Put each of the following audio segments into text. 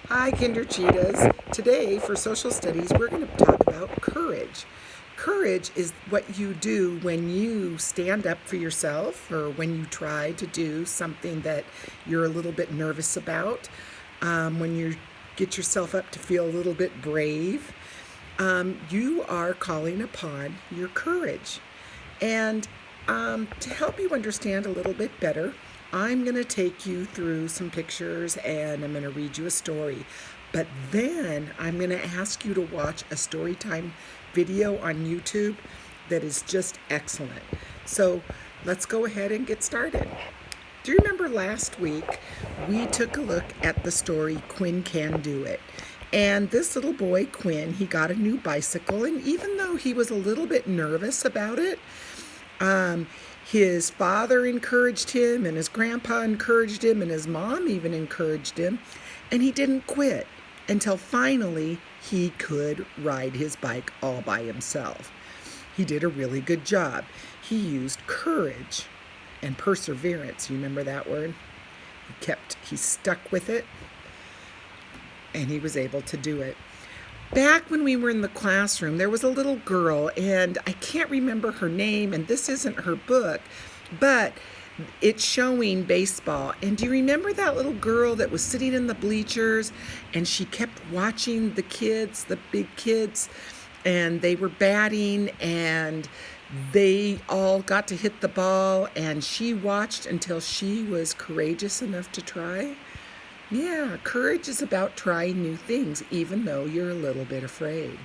Hi, Kinder Cheetahs. Today, for social studies, we're going to talk about courage. Courage is what you do when you stand up for yourself or when you try to do something that you're a little bit nervous about, when you get yourself up to feel a little bit brave. You are calling upon your courage. And to help you understand a little bit better, I'm going to take you through some pictures and I'm going to read you a story. But then I'm going to ask you to watch a story time video on YouTube that is just excellent. So let's go ahead and get started. Do you remember last week we took a look at the story Quinn Can Do It? And this little boy, Quinn, he got a new bicycle, and even though he was a little bit nervous about it, his father encouraged him, and his grandpa encouraged him, and his mom even encouraged him, and he didn't quit until finally he could ride his bike all by himself. He did a really good job. He used courage and perseverance. You remember that word? He stuck with it, and he was able to do it. Back when we were in the classroom, there was a little girl, and I can't remember her name, and this isn't her book, but it's showing baseball. And do you remember that little girl that was sitting in the bleachers, and she kept watching the kids, the big kids, and they were batting, and they all got to hit the ball, and she watched until she was courageous enough to try? Yeah, courage is about trying new things, even though you're a little bit afraid.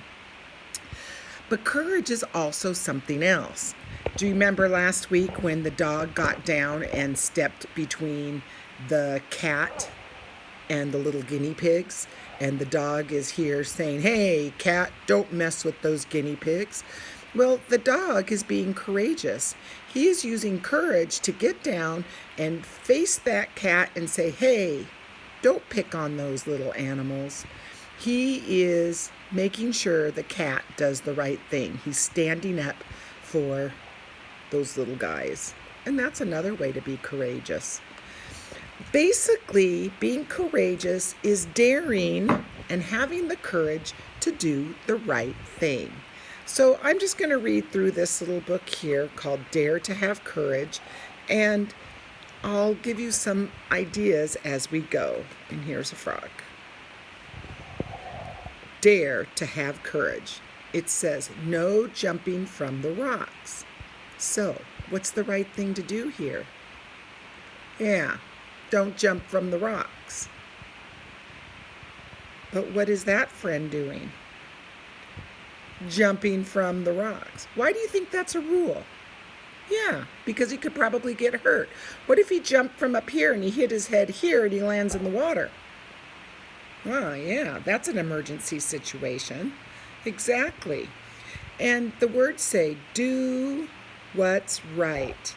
But courage is also something else. Do you remember last week when the dog got down and stepped between the cat and the little guinea pigs? And the dog is here saying, "Hey, cat, don't mess with those guinea pigs." Well, the dog is being courageous. He is using courage to get down and face that cat and say, "Hey, don't pick on those little animals." He is making sure the cat does the right thing. He's standing up for those little guys. And that's another way to be courageous. Basically, being courageous is daring and having the courage to do the right thing. So I'm just going to read through this little book here called Dare to Have Courage, and I'll give you some ideas as we go. And here's a frog. Dare to have courage. It says no jumping from the rocks. So, what's the right thing to do here? Yeah, don't jump from the rocks. But what is that friend doing? Jumping from the rocks. Why do you think that's a rule? Yeah, because he could probably get hurt. What if he jumped from up here and he hit his head here and he lands in the water? Oh, yeah, that's an emergency situation. Exactly. And the words say, do what's right.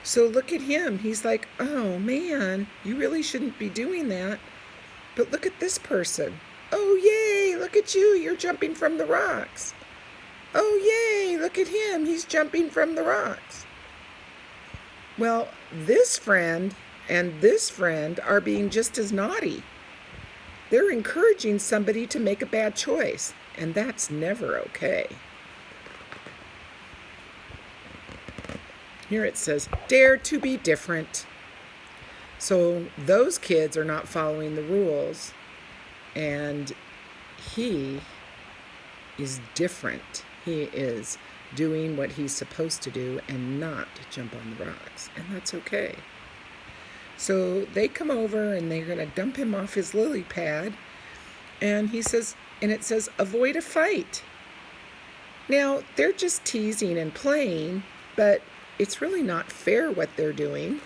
So look at him. He's like, oh, man, you really shouldn't be doing that. But look at this person. Oh, yay, look at you. You're jumping from the rocks. Oh, yay, look at him. He's jumping from the rocks. Well, this friend and this friend are being just as naughty. They're encouraging somebody to make a bad choice, and that's never okay. Here it says, dare to be different. So those kids are not following the rules, and he is different. He is doing what he's supposed to do and not jump on the rocks, and that's okay. So they come over and they're going to dump him off his lily pad, and he says, and it says, avoid a fight. Now, they're just teasing and playing, but it's really not fair what they're doing.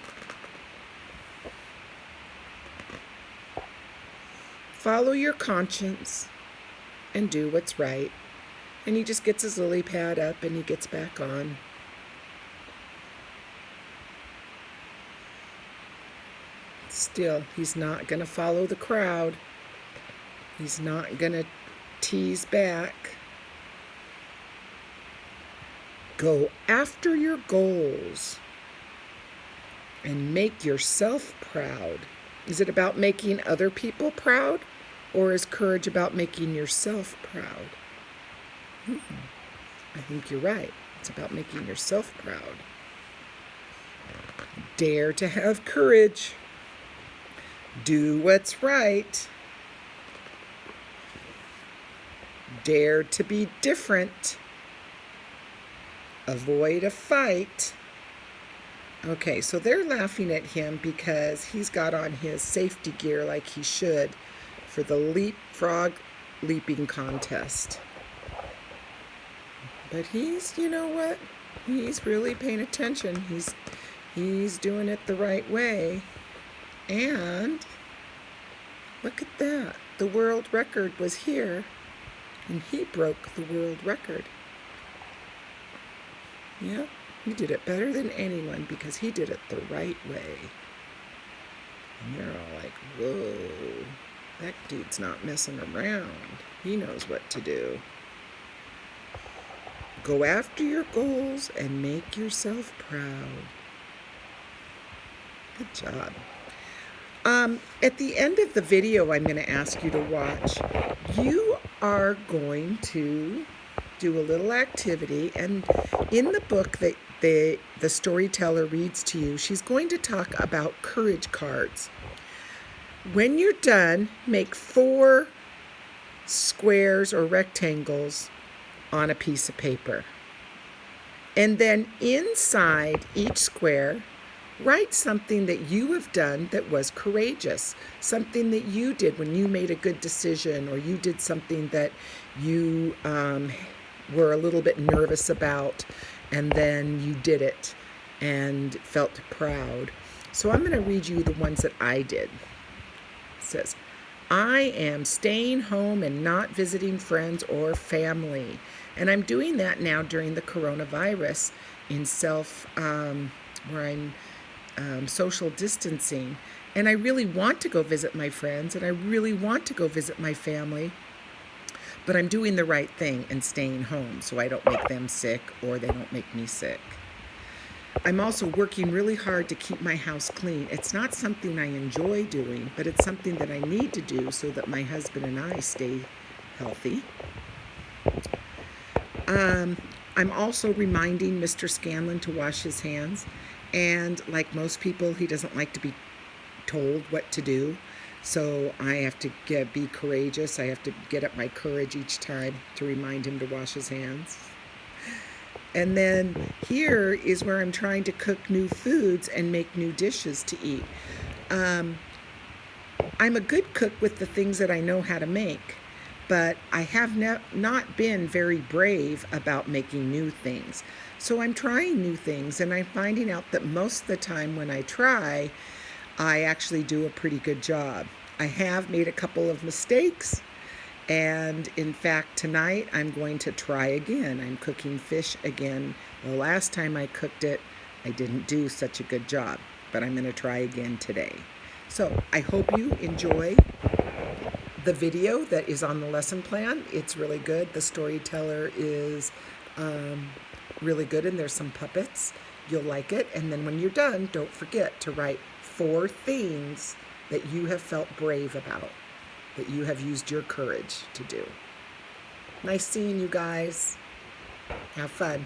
Follow your conscience and do what's right. And he just gets his lily pad up and he gets back on. Still, he's not going to follow the crowd. He's not going to tease back. Go after your goals and make yourself proud. Is it about making other people proud? Or is courage about making yourself proud? I think you're right. It's about making yourself proud. Dare to have courage. Do what's right. Dare to be different. Avoid a fight. Okay, so they're laughing at him because he's got on his safety gear like he should for the leapfrog leaping contest. But he's, you know what? He's really paying attention. He's doing it the right way. And look at that. The world record was here, and he broke the world record. Yeah, he did it better than anyone because he did it the right way. And they're all like, whoa, that dude's not messing around. He knows what to do. Go after your goals and make yourself proud. Good job. At the end of the video I'm going to ask you to watch, you are going to do a little activity, and in the book that the storyteller reads to you, she's going to talk about courage cards. When you're done, make 4 squares or rectangles on a piece of paper. And then inside each square, write something that you have done that was courageous, something that you did when you made a good decision, or you did something that you were a little bit nervous about, and then you did it and felt proud. So I'm going to read you the ones that I did. It says, I am staying home and not visiting friends or family. And I'm doing that now during the coronavirus in where I'm social distancing. And I really want to go visit my friends, and I really want to go visit my family. But I'm doing the right thing and staying home so I don't make them sick or they don't make me sick. I'm also working really hard to keep my house clean. It's not something I enjoy doing, but it's something that I need to do so that my husband and I stay healthy. I'm also reminding Mr. Scanlon to wash his hands. And like most people, he doesn't like to be told what to do. So I have to be courageous. I have to get up my courage each time to remind him to wash his hands. And then here is where I'm trying to cook new foods and make new dishes to eat. I'm a good cook with the things that I know how to make, but I have not been very brave about making new things. So I'm trying new things, and I'm finding out that most of the time when I try, I actually do a pretty good job. I have made a couple of mistakes, and in fact tonight I'm going to try again. I'm cooking fish again. The last time I cooked it, I didn't do such a good job, but I'm going to try again today. So I hope you enjoy the video that is on the lesson plan. It's really good. The storyteller is really good, and there's some puppets. You'll like it. And then when you're done, don't forget to write 4 things that you have felt brave about, that you have used your courage to do. Nice seeing you guys. Have fun.